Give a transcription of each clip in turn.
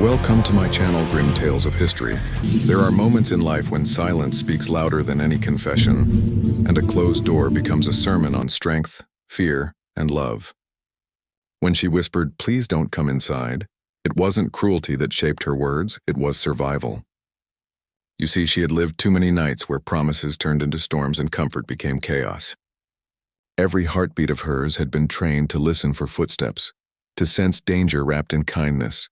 Welcome to my channel, Grim Tales of History. There are moments in life when silence speaks louder than any confession, and a closed door becomes a sermon on strength, fear, and love. When she whispered, "Please don't come inside," it wasn't cruelty that shaped her words, it was survival. You see, she had lived too many nights where promises turned into storms and comfort became chaos. Every heartbeat of hers had been trained to listen for footsteps, to sense danger wrapped in kindness,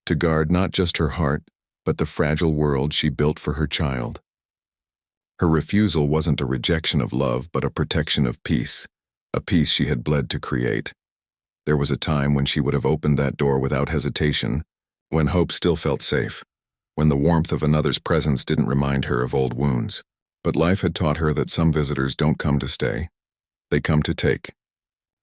to guard not just her heart, but the fragile world she built for her child. Her refusal wasn't a rejection of love, but a protection of peace, a peace she had bled to create. There was a time when she would have opened that door without hesitation, when hope still felt safe, when the warmth of another's presence didn't remind her of old wounds. But life had taught her that some visitors don't come to stay. They come to take.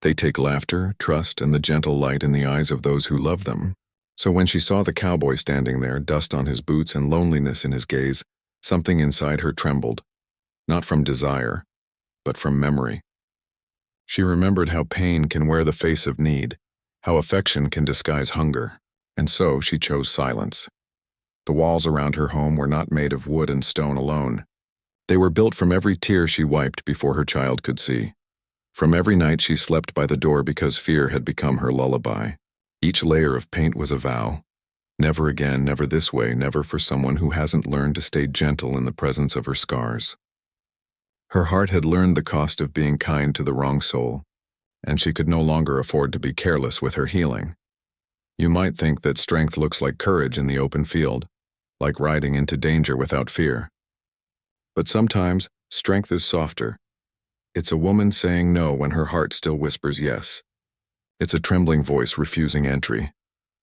They take laughter, trust, and the gentle light in the eyes of those who love them. So when she saw the cowboy standing there, dust on his boots and loneliness in his gaze, something inside her trembled, not from desire, but from memory. She remembered how pain can wear the face of need, how affection can disguise hunger, and so she chose silence. The walls around her home were not made of wood and stone alone. They were built from every tear she wiped before her child could see, from every night she slept by the door because fear had become her lullaby. Each layer of paint was a vow. Never again, never this way, never for someone who hasn't learned to stay gentle in the presence of her scars. Her heart had learned the cost of being kind to the wrong soul, and she could no longer afford to be careless with her healing. You might think that strength looks like courage in the open field, like riding into danger without fear. But sometimes, strength is softer. It's a woman saying no when her heart still whispers yes. It's a trembling voice refusing entry,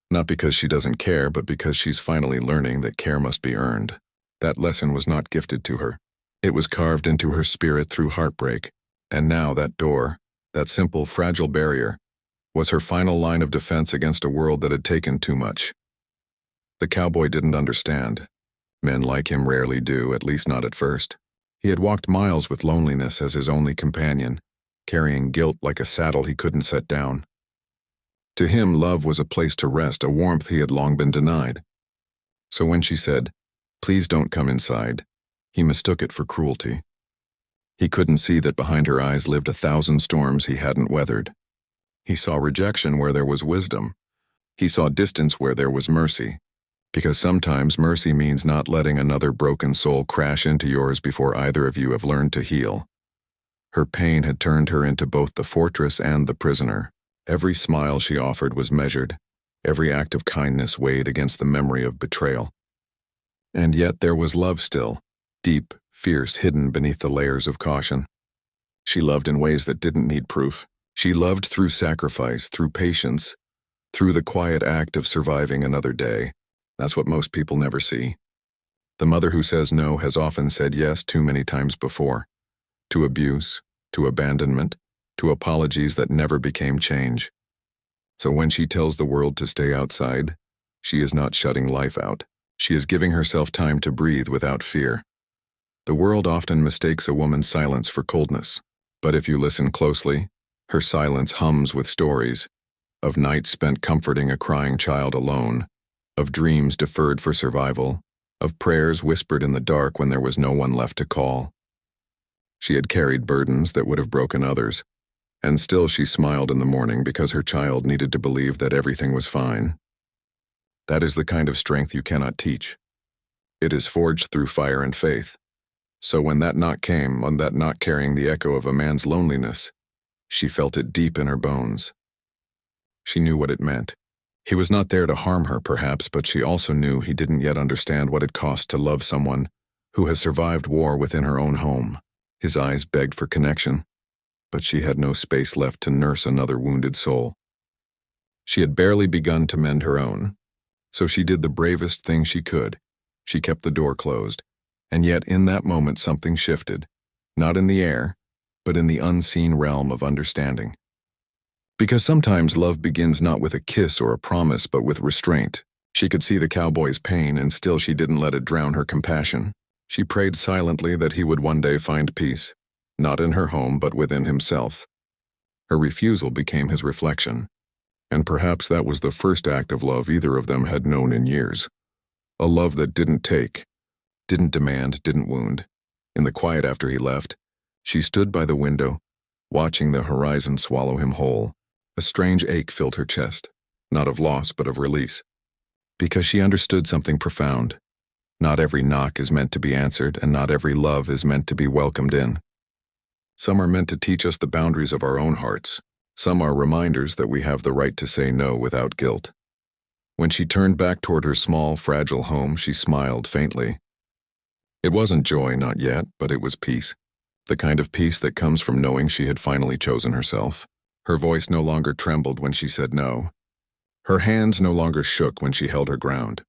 not because she doesn't care, but because she's finally learning that care must be earned. That lesson was not gifted to her. It was carved into her spirit through heartbreak, and now that door, that simple, fragile barrier, was her final line of defense against a world that had taken too much. The cowboy didn't understand. Men like him rarely do, at least not at first. He had walked miles with loneliness as his only companion, carrying guilt like a saddle he couldn't set down. To him, love was a place to rest, a warmth he had long been denied. So when she said, "Please don't come inside," he mistook it for cruelty. He couldn't see that behind her eyes lived 1,000 storms he hadn't weathered. He saw rejection where there was wisdom. He saw distance where there was mercy. Because sometimes mercy means not letting another broken soul crash into yours before either of you have learned to heal. Her pain had turned her into both the fortress and the prisoner. Every smile she offered was measured. Every act of kindness weighed against the memory of betrayal. And yet there was love still, deep, fierce, hidden beneath the layers of caution. She loved in ways that didn't need proof. She loved through sacrifice, through patience, through the quiet act of surviving another day. That's what most people never see. The mother who says no has often said yes too many times before, to abuse, to abandonment, to apologies that never became change. So when she tells the world to stay outside, she is not shutting life out. She is giving herself time to breathe without fear. The world often mistakes a woman's silence for coldness, but if you listen closely, her silence hums with stories of nights spent comforting a crying child alone, of dreams deferred for survival, of prayers whispered in the dark when there was no one left to call. She had carried burdens that would have broken others, and still she smiled in the morning because her child needed to believe that everything was fine. That is the kind of strength you cannot teach. It is forged through fire and faith. So when that knock came, on that knock carrying the echo of a man's loneliness, she felt it deep in her bones. She knew what it meant. He was not there to harm her, perhaps, but she also knew he didn't yet understand what it cost to love someone who has survived war within her own home. His eyes begged for connection, but she had no space left to nurse another wounded soul. She had barely begun to mend her own, so she did the bravest thing she could. She kept the door closed, and yet in that moment something shifted, not in the air, but in the unseen realm of understanding. Because sometimes love begins not with a kiss or a promise, but with restraint. She could see the cowboy's pain, and still she didn't let it drown her compassion. She prayed silently that he would one day find peace, not in her home, but within himself. Her refusal became his reflection. And perhaps that was the first act of love either of them had known in years. A love that didn't take, didn't demand, didn't wound. In the quiet after he left, she stood by the window, watching the horizon swallow him whole. A strange ache filled her chest, not of loss but of release. Because she understood something profound. Not every knock is meant to be answered, and not every love is meant to be welcomed in. Some are meant to teach us the boundaries of our own hearts. Some are reminders that we have the right to say no without guilt. When she turned back toward her small, fragile home, she smiled faintly. It wasn't joy, not yet, but it was peace. The kind of peace that comes from knowing she had finally chosen herself. Her voice no longer trembled when she said no. Her hands no longer shook when she held her ground.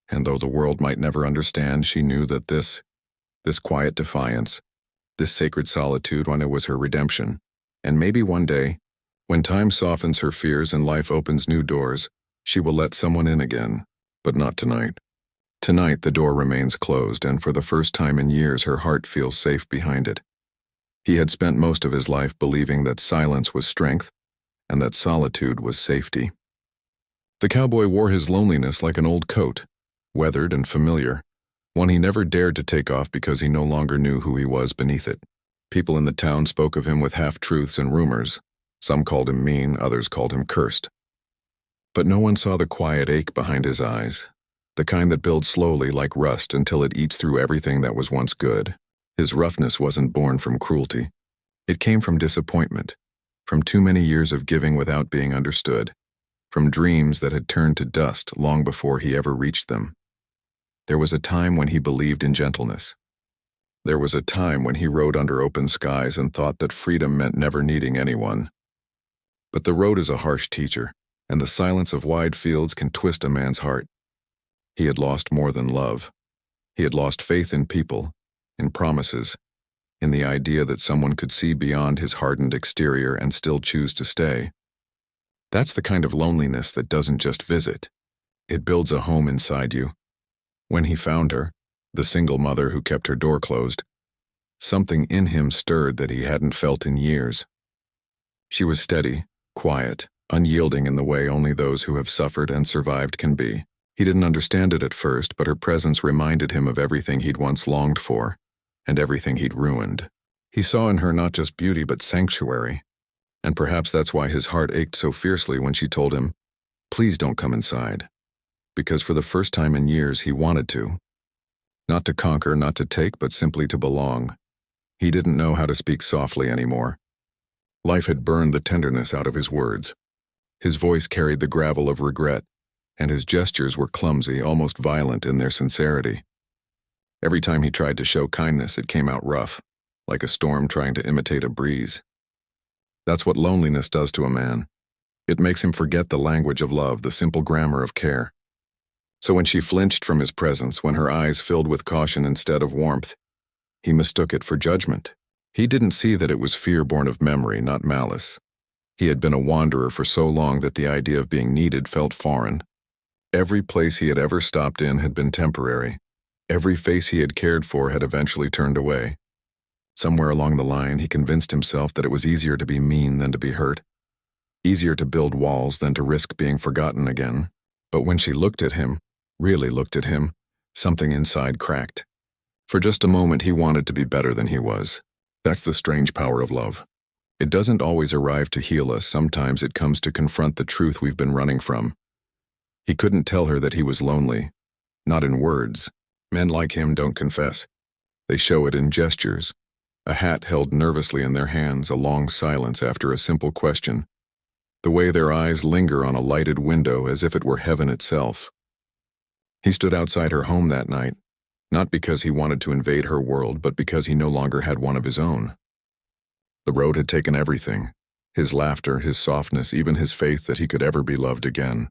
And though the world might never understand, she knew that this quiet defiance, this sacred solitude, when it was her redemption. And maybe one day, when time softens her fears and life opens new doors, she will let someone in again, but not tonight. Tonight the door remains closed, and for the first time in years her heart feels safe behind it. He had spent most of his life believing that silence was strength, and that solitude was safety. The cowboy wore his loneliness like an old coat, weathered and familiar, one he never dared to take off because he no longer knew who he was beneath it. People in the town spoke of him with half-truths and rumors. Some called him mean, others called him cursed. But no one saw the quiet ache behind his eyes, the kind that builds slowly like rust until it eats through everything that was once good. His roughness wasn't born from cruelty. It came from disappointment, from too many years of giving without being understood, from dreams that had turned to dust long before he ever reached them. There was a time when he believed in gentleness. There was a time when he rode under open skies and thought that freedom meant never needing anyone. But the road is a harsh teacher, and the silence of wide fields can twist a man's heart. He had lost more than love. He had lost faith in people, in promises, in the idea that someone could see beyond his hardened exterior and still choose to stay. That's the kind of loneliness that doesn't just visit. It builds a home inside you. When he found her, the single mother who kept her door closed, something in him stirred that he hadn't felt in years. She was steady, quiet, unyielding in the way only those who have suffered and survived can be. He didn't understand it at first, but her presence reminded him of everything he'd once longed for, and everything he'd ruined. He saw in her not just beauty but sanctuary, and perhaps that's why his heart ached so fiercely when she told him, "Please don't come inside," because for the first time in years he wanted to. Not to conquer, not to take, but simply to belong. He didn't know how to speak softly anymore. Life had burned the tenderness out of his words. His voice carried the gravel of regret, and his gestures were clumsy, almost violent in their sincerity. Every time he tried to show kindness, it came out rough, like a storm trying to imitate a breeze. That's what loneliness does to a man. It makes him forget the language of love, the simple grammar of care. So when she flinched from his presence, when her eyes filled with caution instead of warmth, he mistook it for judgment. He didn't see that it was fear born of memory, not malice. He had been a wanderer for so long that the idea of being needed felt foreign. Every place he had ever stopped in had been temporary. Every face he had cared for had eventually turned away. Somewhere along the line, he convinced himself that it was easier to be mean than to be hurt. Easier to build walls than to risk being forgotten again. But when she looked at him, really looked at him, something inside cracked. For just a moment he wanted to be better than he was. That's the strange power of love. It doesn't always arrive to heal us, sometimes it comes to confront the truth we've been running from. He couldn't tell her that he was lonely. Not in words. Men like him don't confess. They show it in gestures. A hat held nervously in their hands, a long silence after a simple question. The way their eyes linger on a lighted window as if it were heaven itself. He stood outside her home that night, not because he wanted to invade her world, but because he no longer had one of his own. The road had taken everything, his laughter, his softness, even his faith that he could ever be loved again.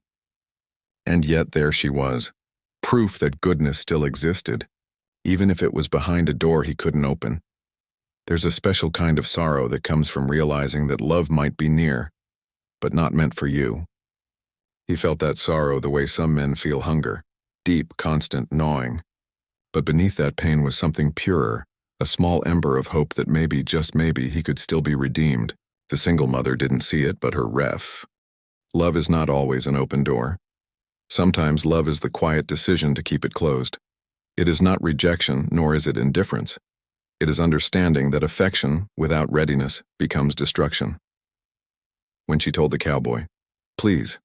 And yet there she was, proof that goodness still existed, even if it was behind a door he couldn't open. There's a special kind of sorrow that comes from realizing that love might be near, but not meant for you. He felt that sorrow the way some men feel hunger, deep, constant, gnawing. But beneath that pain was something purer, a small ember of hope that maybe, just maybe, he could still be redeemed. The single mother didn't see it, but her ref. Love is not always an open door. Sometimes love is the quiet decision to keep it closed. It is not rejection, nor is it indifference. It is understanding that affection, without readiness, becomes destruction. When she told the cowboy, "Please,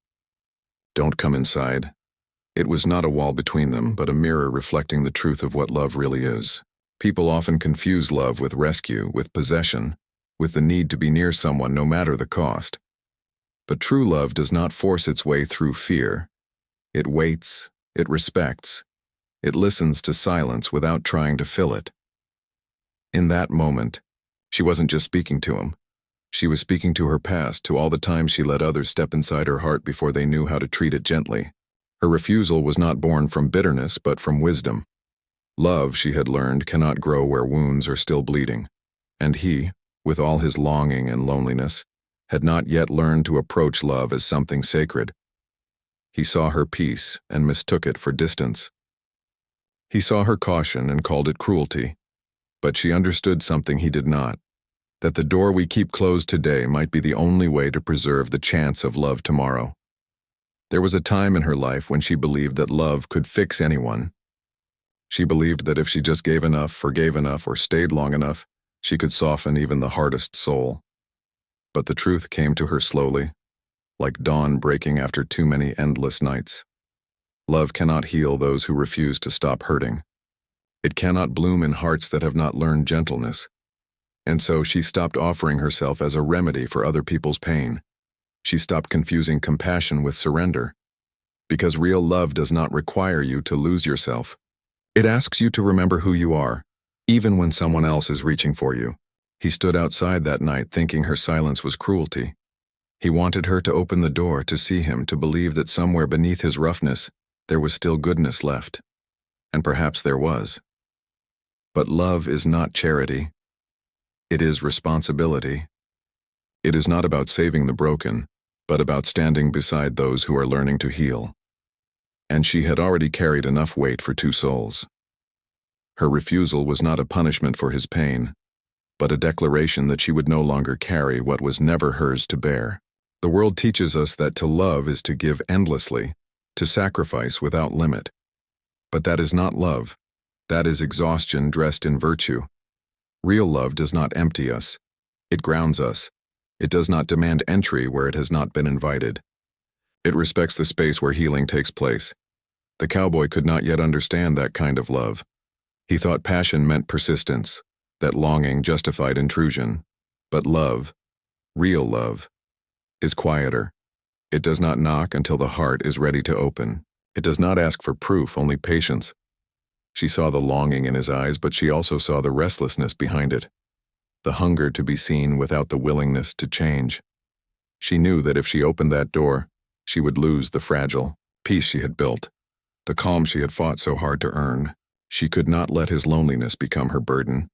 don't come inside," it was not a wall between them, but a mirror reflecting the truth of what love really is. People often confuse love with rescue, with possession, with the need to be near someone no matter the cost. But true love does not force its way through fear. It waits, it respects, it listens to silence without trying to fill it. In that moment, she wasn't just speaking to him. She was speaking to her past, to all the times she let others step inside her heart before they knew how to treat it gently. Her refusal was not born from bitterness, but from wisdom. Love, she had learned, cannot grow where wounds are still bleeding. And he, with all his longing and loneliness, had not yet learned to approach love as something sacred. He saw her peace and mistook it for distance. He saw her caution and called it cruelty. But she understood something he did not, that the door we keep closed today might be the only way to preserve the chance of love tomorrow. There was a time in her life when she believed that love could fix anyone. She believed that if she just gave enough, forgave enough, or stayed long enough, she could soften even the hardest soul. But the truth came to her slowly, like dawn breaking after too many endless nights. Love cannot heal those who refuse to stop hurting. It cannot bloom in hearts that have not learned gentleness. And so she stopped offering herself as a remedy for other people's pain. She stopped confusing compassion with surrender. Because real love does not require you to lose yourself. It asks you to remember who you are, even when someone else is reaching for you. He stood outside that night thinking her silence was cruelty. He wanted her to open the door, to see him, to believe that somewhere beneath his roughness, there was still goodness left. And perhaps there was. But love is not charity. It is responsibility. It is not about saving the broken, but about standing beside those who are learning to heal. And she had already carried enough weight for two souls. Her refusal was not a punishment for his pain, but a declaration that she would no longer carry what was never hers to bear. The world teaches us that to love is to give endlessly, to sacrifice without limit. But that is not love. That is exhaustion dressed in virtue. Real love does not empty us. It grounds us. It does not demand entry where it has not been invited. It respects the space where healing takes place. The cowboy could not yet understand that kind of love. He thought passion meant persistence, that longing justified intrusion. But love, real love, is quieter. It does not knock until the heart is ready to open. It does not ask for proof, only patience. She saw the longing in his eyes, but she also saw the restlessness behind it, the hunger to be seen without the willingness to change. She knew that if she opened that door, she would lose the fragile peace she had built, the calm she had fought so hard to earn. She could not let his loneliness become her burden.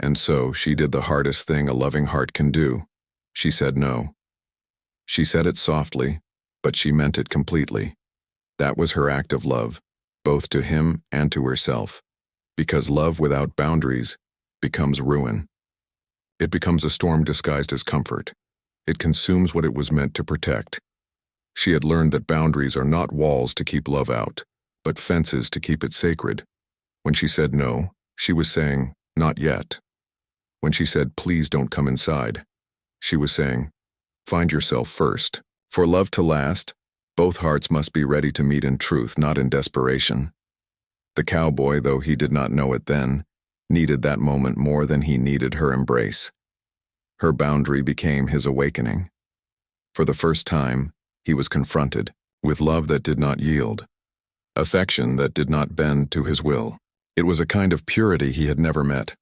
And so she did the hardest thing a loving heart can do. She said no. She said it softly, but she meant it completely. That was her act of love, both to him and to herself, because love without boundaries becomes ruin. It becomes a storm disguised as comfort. It consumes what it was meant to protect. She had learned that boundaries are not walls to keep love out, but fences to keep it sacred. When she said no, she was saying, not yet. When she said, please don't come inside, she was saying, find yourself first. For love to last, both hearts must be ready to meet in truth, not in desperation. The cowboy, though he did not know it then, needed that moment more than he needed her embrace. Her boundary became his awakening. For the first time, he was confronted with love that did not yield, affection that did not bend to his will. It was a kind of purity he had never met,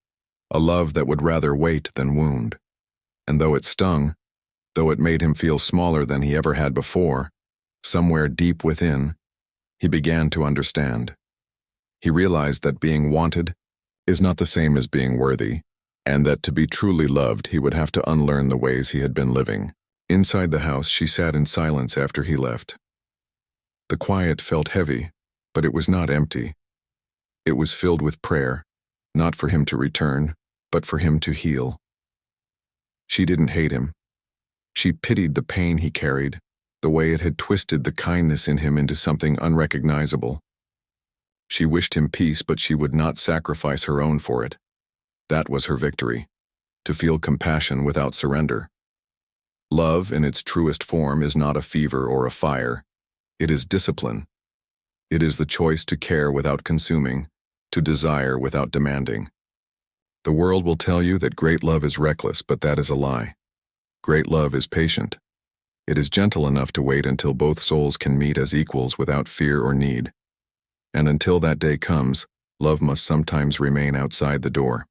a love that would rather wait than wound. And though it stung, though it made him feel smaller than he ever had before, somewhere deep within, he began to understand. He realized that being wanted is not the same as being worthy, and that to be truly loved he would have to unlearn the ways he had been living. Inside the house, she sat in silence after he left. The quiet felt heavy, but it was not empty. It was filled with prayer, not for him to return, but for him to heal. She didn't hate him. She pitied the pain he carried, the way it had twisted the kindness in him into something unrecognizable. She wished him peace, but she would not sacrifice her own for it. That was her victory, to feel compassion without surrender. Love, in its truest form, is not a fever or a fire. It is discipline. It is the choice to care without consuming, to desire without demanding. The world will tell you that great love is reckless, but that is a lie. Great love is patient. It is gentle enough to wait until both souls can meet as equals without fear or need. And until that day comes, love must sometimes remain outside the door.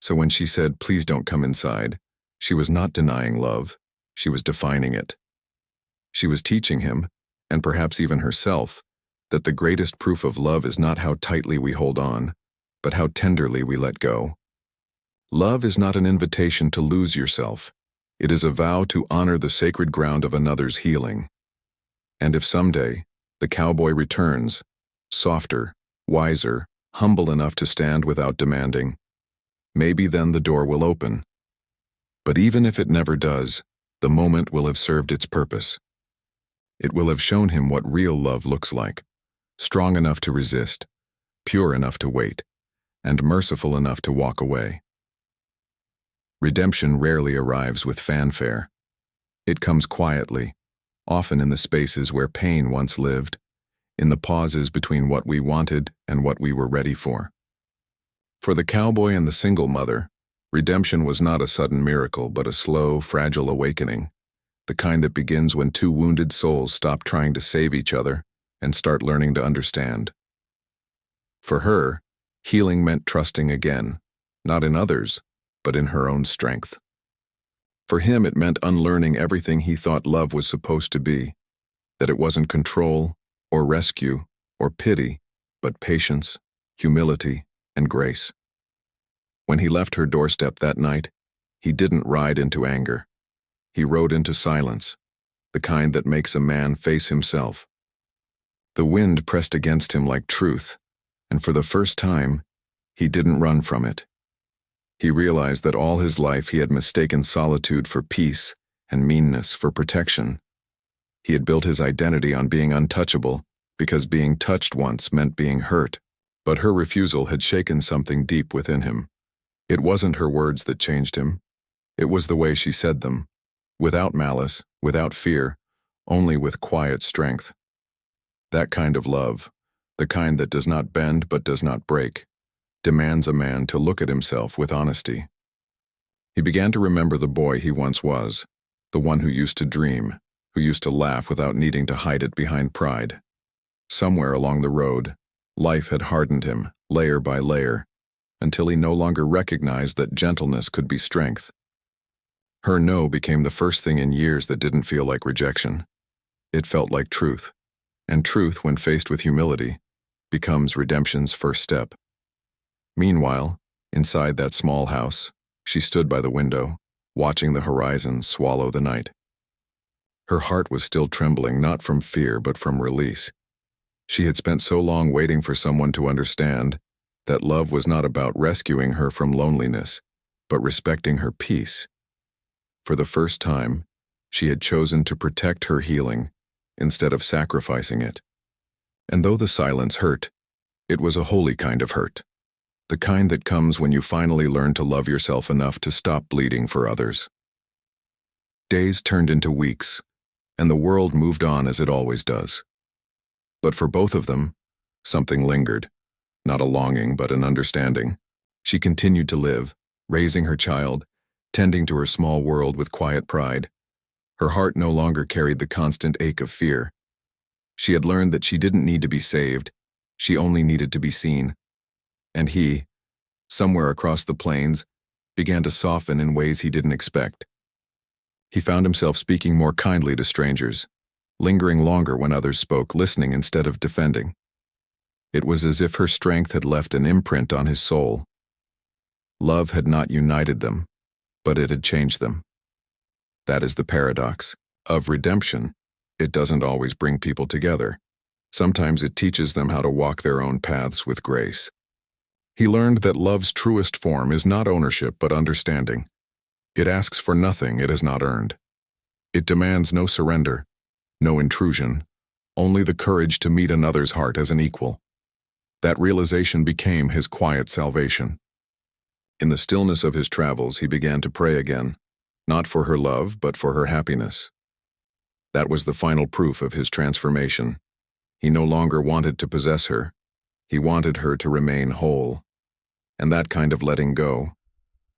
So when she said, "Please don't come inside," she was not denying love, she was defining it. She was teaching him, and perhaps even herself, that the greatest proof of love is not how tightly we hold on, but how tenderly we let go. Love is not an invitation to lose yourself. It is a vow to honor the sacred ground of another's healing. And if someday the cowboy returns, softer, wiser, humble enough to stand without demanding, maybe then the door will open. But even if it never does, the moment will have served its purpose. It will have shown him what real love looks like, strong enough to resist, pure enough to wait, and merciful enough to walk away. Redemption rarely arrives with fanfare. It comes quietly, often in the spaces where pain once lived, in the pauses between what we wanted and what we were ready for. For the cowboy and the single mother, redemption was not a sudden miracle, but a slow, fragile awakening, the kind that begins when two wounded souls stop trying to save each other and start learning to understand. For her, healing meant trusting again, not in others, but in her own strength. For him, it meant unlearning everything he thought love was supposed to be, that it wasn't control, or rescue, or pity, but patience, humility, and grace. When he left her doorstep that night, he didn't ride into anger. He rode into silence, the kind that makes a man face himself. The wind pressed against him like truth, and for the first time, he didn't run from it. He realized that all his life he had mistaken solitude for peace and meanness for protection. He had built his identity on being untouchable because being touched once meant being hurt, but her refusal had shaken something deep within him. It wasn't her words that changed him. It was the way she said them, without malice, without fear, only with quiet strength. That kind of love, the kind that does not bend but does not break, demands a man to look at himself with honesty. He began to remember the boy he once was, the one who used to dream, who used to laugh without needing to hide it behind pride. Somewhere along the road, life had hardened him, layer by layer, until he no longer recognized that gentleness could be strength. Her no became the first thing in years that didn't feel like rejection. It felt like truth, and truth, when faced with humility, becomes redemption's first step. Meanwhile, inside that small house, she stood by the window, watching the horizon swallow the night. Her heart was still trembling, not from fear but from release. She had spent so long waiting for someone to understand that love was not about rescuing her from loneliness, but respecting her peace. For the first time, she had chosen to protect her healing instead of sacrificing it. And though the silence hurt, it was a holy kind of hurt. The kind that comes when you finally learn to love yourself enough to stop bleeding for others. Days turned into weeks, and the world moved on as it always does. But for both of them, something lingered, not a longing but an understanding. She continued to live, raising her child, tending to her small world with quiet pride. Her heart no longer carried the constant ache of fear. She had learned that she didn't need to be saved, she only needed to be seen. And he, somewhere across the plains, began to soften in ways he didn't expect. He found himself speaking more kindly to strangers, lingering longer when others spoke, listening instead of defending. It was as if her strength had left an imprint on his soul. Love had not united them, but it had changed them. That is the paradox of redemption. It doesn't always bring people together. Sometimes it teaches them how to walk their own paths with grace. He learned that love's truest form is not ownership but understanding. It asks for nothing it has not earned. It demands no surrender, no intrusion, only the courage to meet another's heart as an equal. That realization became his quiet salvation. In the stillness of his travels, he began to pray again, not for her love, but for her happiness. That was the final proof of his transformation. He no longer wanted to possess her. He wanted her to remain whole. And that kind of letting go,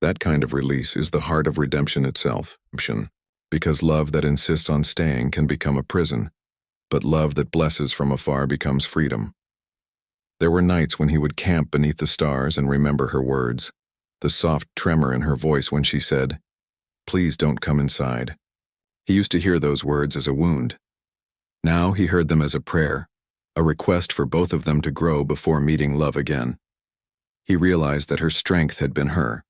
that kind of release is the heart of redemption itself. Because love that insists on staying can become a prison, but love that blesses from afar becomes freedom. There were nights when he would camp beneath the stars and remember her words, the soft tremor in her voice when she said, "Please don't come inside." He used to hear those words as a wound. Now he heard them as a prayer, a request for both of them to grow before meeting love again. He realized that her strength had been her,